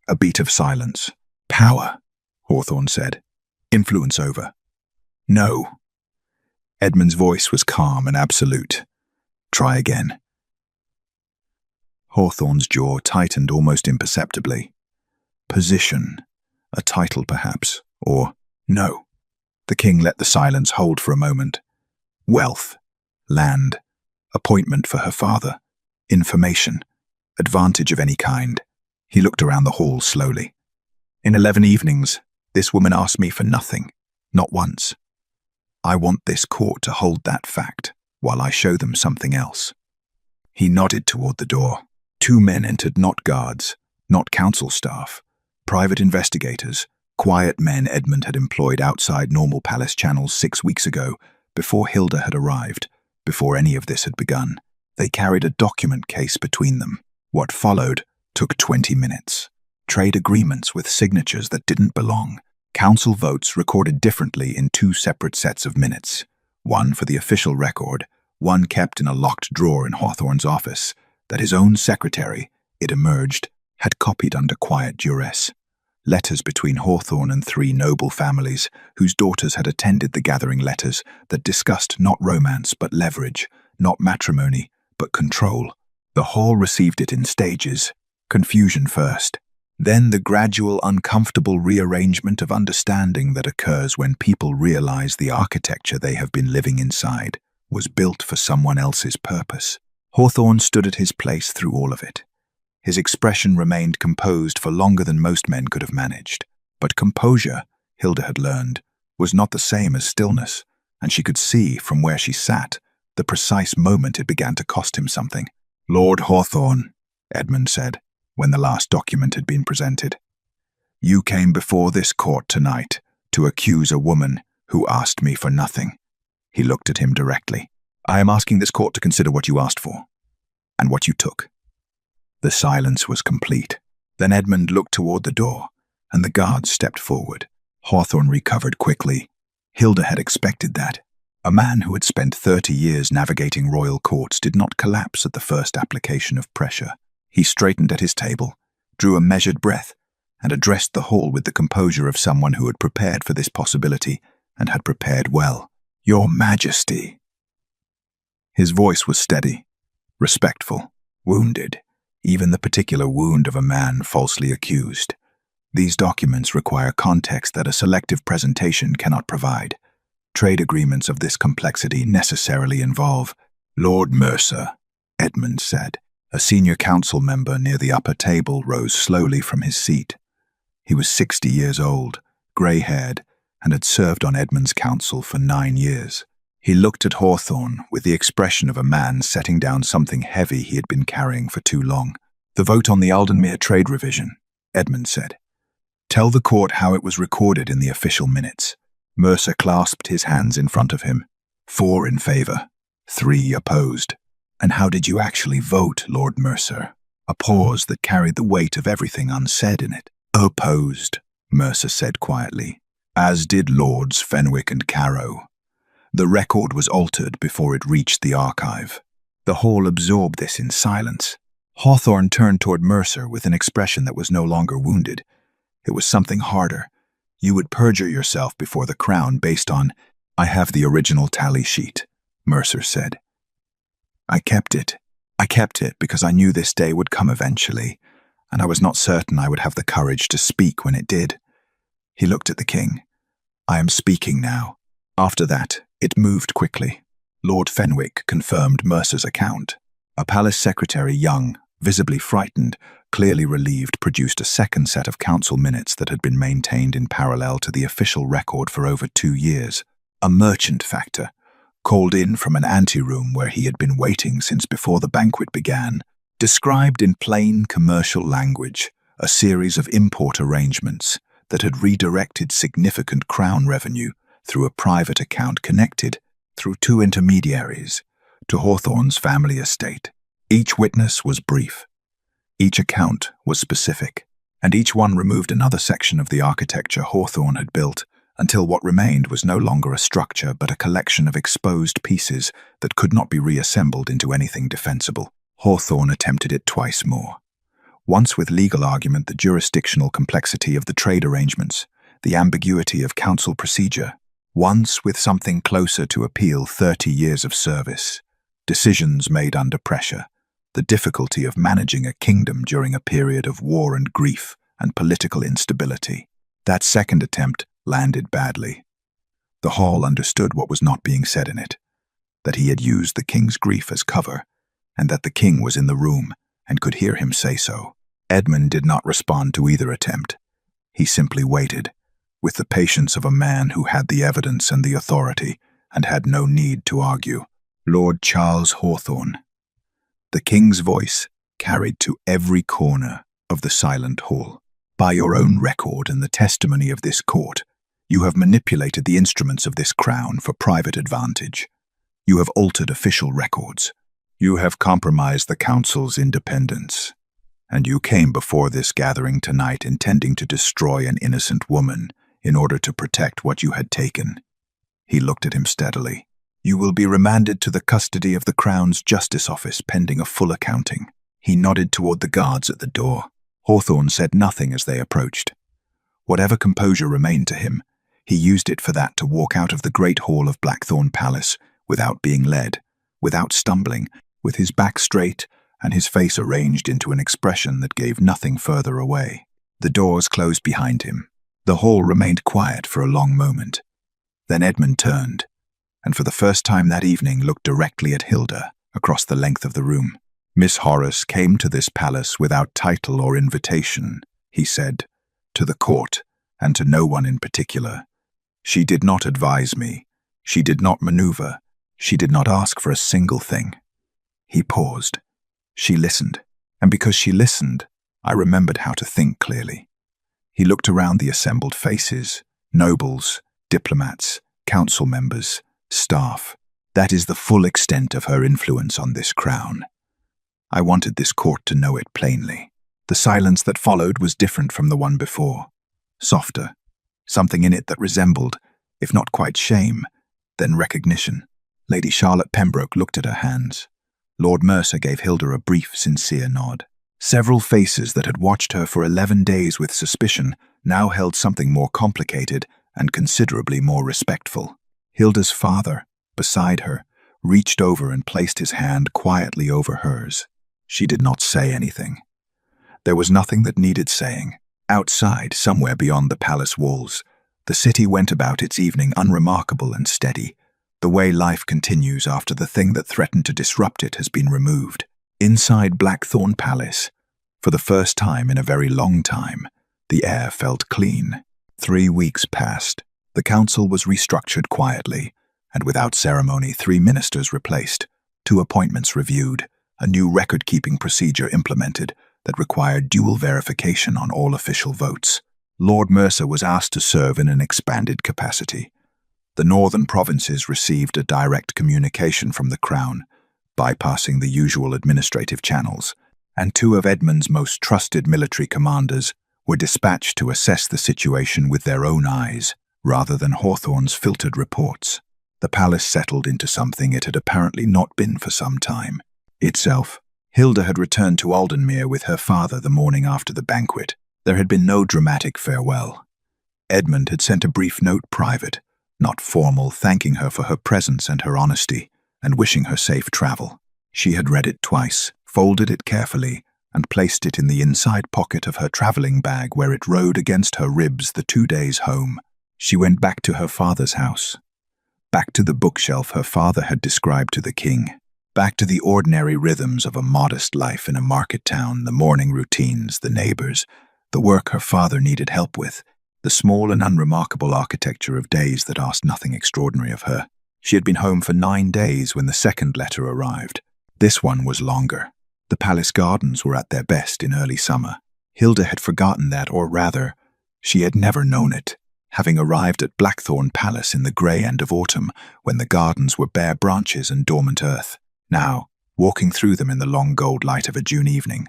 A beat of silence. "Power," Hawthorne said. "Influence over." "No." Edmund's voice was calm and absolute. "Try again." Hawthorne's jaw tightened almost imperceptibly. "Position. A title, perhaps. Or, no." The king let the silence hold for a moment. "Wealth. Land. Appointment for her father. Information. Advantage of any kind." He looked around the hall slowly. "In 11 evenings, this woman asked me for nothing. Not once. I want this court to hold that fact while I show them something else." He nodded toward the door. 2 men entered, not guards, not council staff, private investigators, quiet men Edmund had employed outside normal palace channels 6 weeks ago, before Hilda had arrived, before any of this had begun. They carried a document case between them. What followed took 20 minutes. Trade agreements with signatures that didn't belong. Council votes recorded differently in 2 separate sets of minutes. One for the official record, one kept in a locked drawer in Hawthorne's office, that his own secretary, it emerged, had copied under quiet duress. Letters between Hawthorne and 3 noble families, whose daughters had attended the gathering letters that discussed not romance but leverage, not matrimony but control. The hall received it in stages. Confusion first, then the gradual, uncomfortable rearrangement of understanding that occurs when people realize the architecture they have been living inside was built for someone else's purpose. Hawthorne stood at his place through all of it. His expression remained composed for longer than most men could have managed. But composure, Hilda had learned, was not the same as stillness, and she could see, from where she sat, the precise moment it began to cost him something. "Lord Hawthorne," Edmund said, when the last document had been presented, "you came before this court tonight to accuse a woman who asked me for nothing." He looked at him directly. "I am asking this court to consider what you asked for, and what you took." The silence was complete. Then Edmund looked toward the door, and the guards stepped forward. Hawthorne recovered quickly. Hilda had expected that. A man who had spent 30 years navigating royal courts did not collapse at the first application of pressure. He straightened at his table, drew a measured breath, and addressed the hall with the composure of someone who had prepared for this possibility and had prepared well. "Your Majesty." His voice was steady, respectful, wounded, even the particular wound of a man falsely accused. These documents require context that a selective presentation cannot provide. Trade agreements of this complexity necessarily involve. "Lord Mercer," Edmund said. A senior council member near the upper table rose slowly from his seat. He was 60 years old, grey-haired, and had served on Edmund's council for 9 years. He looked at Hawthorne with the expression of a man setting down something heavy he had been carrying for too long. "The vote on the Aldenmere trade revision," Edmund said. "Tell the court how it was recorded in the official minutes." Mercer clasped his hands in front of him. 4 in favor, 3 opposed. "And how did you actually vote, Lord Mercer?" A pause that carried the weight of everything unsaid in it. Opposed, Mercer said quietly, as did Lords Fenwick and Carrow. The record was altered before it reached the archive. The hall absorbed this in silence. Hawthorne turned toward Mercer with an expression that was no longer wounded. It was something harder. You would perjure yourself before the Crown based on, "I have the original tally sheet," Mercer said. I kept it because I knew this day would come eventually, and I was not certain I would have the courage to speak when it did. He looked at the king. I am speaking now. After that, it moved quickly. Lord Fenwick confirmed Mercer's account. A palace secretary, young, visibly frightened, clearly relieved, produced a second set of council minutes that had been maintained in parallel to the official record for over 2 years. A merchant factor, called in from an anteroom where he had been waiting since before the banquet began, described in plain commercial language a series of import arrangements that had redirected significant crown revenue through a private account connected, through 2 intermediaries, to Hawthorne's family estate. Each witness was brief. Each account was specific, and each one removed another section of the architecture Hawthorne had built until what remained was no longer a structure but a collection of exposed pieces that could not be reassembled into anything defensible. Hawthorne attempted it twice more. Once with legal argument, the jurisdictional complexity of the trade arrangements, the ambiguity of council procedure. Once with something closer to appeal, 30 years of service, decisions made under pressure, the difficulty of managing a kingdom during a period of war and grief and political instability. That second attempt landed badly. The hall understood what was not being said in it, that he had used the king's grief as cover, and that the king was in the room and could hear him say so. Edmund did not respond to either attempt. He simply waited, with the patience of a man who had the evidence and the authority and had no need to argue. Lord Charles Hawthorne. The king's voice carried to every corner of the silent hall. By your own record and the testimony of this court, you have manipulated the instruments of this crown for private advantage. You have altered official records. You have compromised the council's independence. And you came before this gathering tonight intending to destroy an innocent woman in order to protect what you had taken. He looked at him steadily. You will be remanded to the custody of the Crown's Justice Office pending a full accounting. He nodded toward the guards at the door. Hawthorne said nothing as they approached. Whatever composure remained to him, he used it for that to walk out of the great hall of Blackthorn Palace without being led, without stumbling, with his back straight and his face arranged into an expression that gave nothing further away. The doors closed behind him. The hall remained quiet for a long moment. Then Edmund turned, and for the first time that evening looked directly at Hilda across the length of the room. Miss Horace came to this palace without title or invitation, he said, to the court, and to no one in particular. She did not advise me. She did not maneuver. She did not ask for a single thing. He paused. She listened, and because she listened, I remembered how to think clearly. He looked around the assembled faces, nobles, diplomats, council members, staff. That is the full extent of her influence on this crown. I wanted this court to know it plainly. The silence that followed was different from the one before. Softer, something in it that resembled, if not quite shame, then recognition. Lady Charlotte Pembroke looked at her hands. Lord Mercer gave Hilda a brief, sincere nod. Several faces that had watched her for 11 days with suspicion now held something more complicated and considerably more respectful. Hilda's father, beside her, reached over and placed his hand quietly over hers. She did not say anything. There was nothing that needed saying. Outside, somewhere beyond the palace walls, the city went about its evening unremarkable and steady, the way life continues after the thing that threatened to disrupt it has been removed. Inside Blackthorn Palace, for the first time in a very long time, the air felt clean. 3 weeks passed. The council was restructured quietly, and without ceremony 3 ministers replaced, 2 appointments reviewed, a new record-keeping procedure implemented that required dual verification on all official votes. Lord Mercer was asked to serve in an expanded capacity. The northern provinces received a direct communication from the Crown, bypassing the usual administrative channels, and 2 of Edmund's most trusted military commanders were dispatched to assess the situation with their own eyes, rather than Hawthorne's filtered reports. The palace settled into something it had apparently not been for some time. Itself. Hilda had returned to Aldenmere with her father the morning after the banquet. There had been no dramatic farewell. Edmund had sent a brief note private, not formal, thanking her for her presence and her honesty, and wishing her safe travel. She had read it twice, folded it carefully, and placed it in the inside pocket of her travelling bag where it rode against her ribs the 2 days home. She went back to her father's house. Back to the bookshelf her father had described to the king. Back to the ordinary rhythms of a modest life in a market town, the morning routines, the neighbours, the work her father needed help with, the small and unremarkable architecture of days that asked nothing extraordinary of her. She had been home for 9 days when the second letter arrived. This one was longer. The palace gardens were at their best in early summer. Hilda had forgotten that, or rather, she had never known it, having arrived at Blackthorn Palace in the grey end of autumn when the gardens were bare branches and dormant earth. Now, walking through them in the long gold light of a June evening,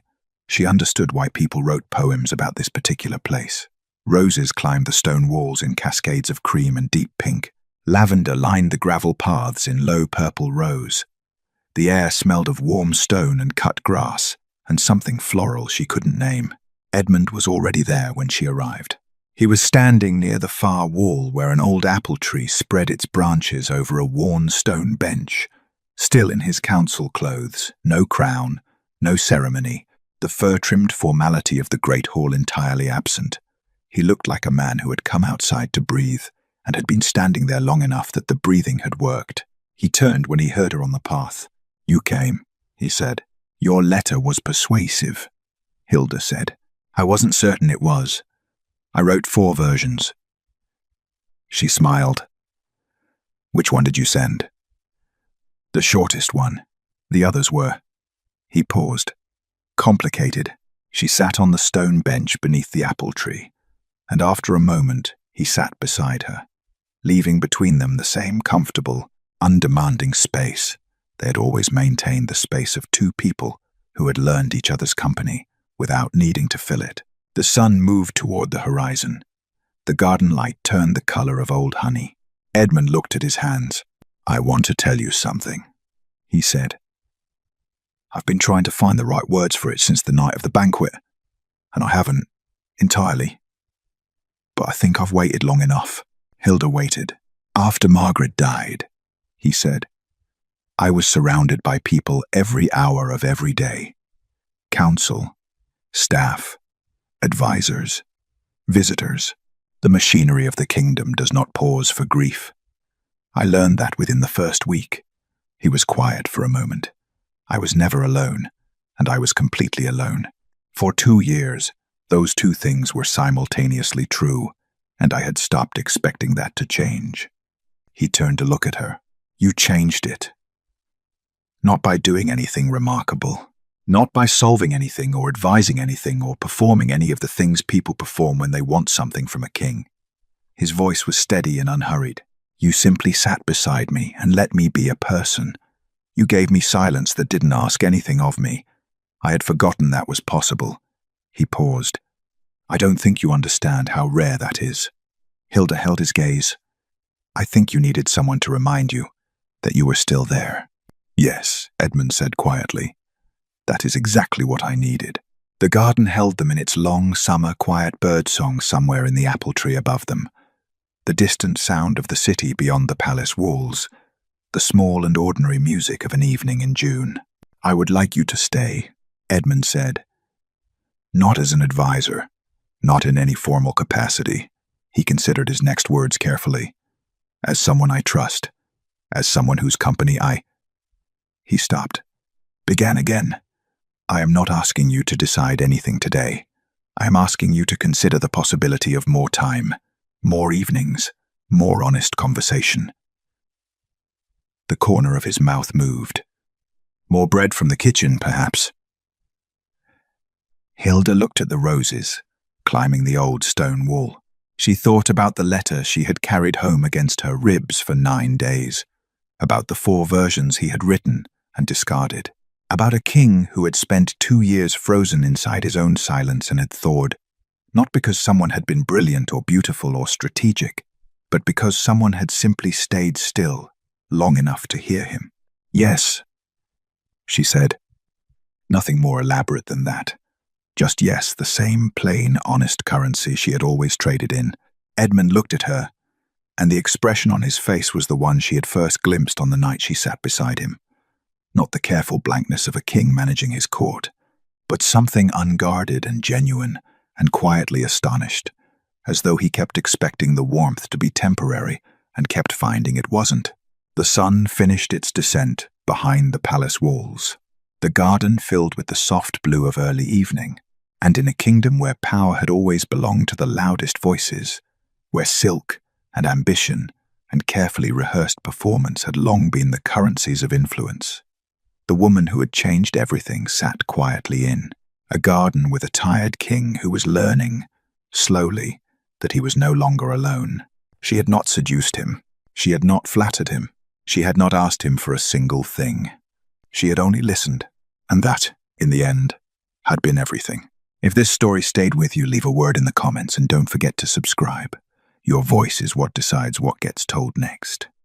she understood why people wrote poems about this particular place. Roses climbed the stone walls in cascades of cream and deep pink. Lavender lined the gravel paths in low purple rows. The air smelled of warm stone and cut grass, and something floral she couldn't name. Edmund was already there when she arrived. He was standing near the far wall where an old apple tree spread its branches over a worn stone bench, still in his council clothes, no crown, no ceremony, the fur-trimmed formality of the great hall entirely absent. He looked like a man who had come outside to breathe, and had been standing there long enough that the breathing had worked. He turned when he heard her on the path. "You came," he said. "Your letter was persuasive," Hilda said. "I wasn't certain it was. I wrote 4 versions." She smiled. "Which one did you send?" "The shortest one. The others were." He paused. "Complicated." She sat on the stone bench beneath the apple tree, and after a moment he sat beside her, leaving between them the same comfortable, undemanding space. They had always maintained the space of 2 people who had learned each other's company without needing to fill it. The sun moved toward the horizon. The garden light turned the color of old honey. Edmund looked at his hands. "I want to tell you something," he said. "I've been trying to find the right words for it since the night of the banquet, and I haven't, entirely. But I think I've waited long enough." Hilda waited. "After Margaret died," he said, "I was surrounded by people every hour of every day. Council, staff, advisors, visitors. The machinery of the kingdom does not pause for grief. I learned that within the first week." He was quiet for a moment. "I was never alone, and I was completely alone. For 2 years, those 2 things were simultaneously true, and I had stopped expecting that to change." He turned to look at her. "You changed it. Not by doing anything remarkable. Not by solving anything or advising anything or performing any of the things people perform when they want something from a king." His voice was steady and unhurried. "You simply sat beside me and let me be a person. You gave me silence that didn't ask anything of me. I had forgotten that was possible." He paused. "I don't think you understand how rare that is." Hilda held his gaze. "I think you needed someone to remind you that you were still there." "Yes," Edmund said quietly. "That is exactly what I needed." The garden held them in its long summer quiet birdsong somewhere in the apple tree above them. The distant sound of the city beyond the palace walls. The small and ordinary music of an evening in June. "I would like you to stay," Edmund said. "Not as an advisor, not in any formal capacity." He considered his next words carefully. "As someone I trust, as someone whose company I—" He stopped, began again. "I am not asking you to decide anything today. I am asking you to consider the possibility of more time, more evenings, more honest conversation." The corner of his mouth moved. "More bread from the kitchen, perhaps." Hilda looked at the roses, climbing the old stone wall. She thought about the letter she had carried home against her ribs for 9 days, about the 4 versions he had written and discarded, about a king who had spent 2 years frozen inside his own silence and had thawed, Not because someone had been brilliant or beautiful or strategic, but because someone had simply stayed still long enough to hear him. "Yes," she said. Nothing more elaborate than that. Just yes, the same plain, honest currency she had always traded in. Edmund looked at her, and the expression on his face was the one she had first glimpsed on the night she sat beside him. Not the careful blankness of a king managing his court, but something unguarded and genuine and quietly astonished, as though he kept expecting the warmth to be temporary and kept finding it wasn't. The sun finished its descent behind the palace walls, the garden filled with the soft blue of early evening, and in a kingdom where power had always belonged to the loudest voices, where silk and ambition and carefully rehearsed performance had long been the currencies of influence. The woman who had changed everything sat quietly in a garden with a tired king who was learning, slowly, that he was no longer alone. She had not seduced him. She had not flattered him. She had not asked him for a single thing. She had only listened, and that, in the end, had been everything. If this story stayed with you, leave a word in the comments and don't forget to subscribe. Your voice is what decides what gets told next.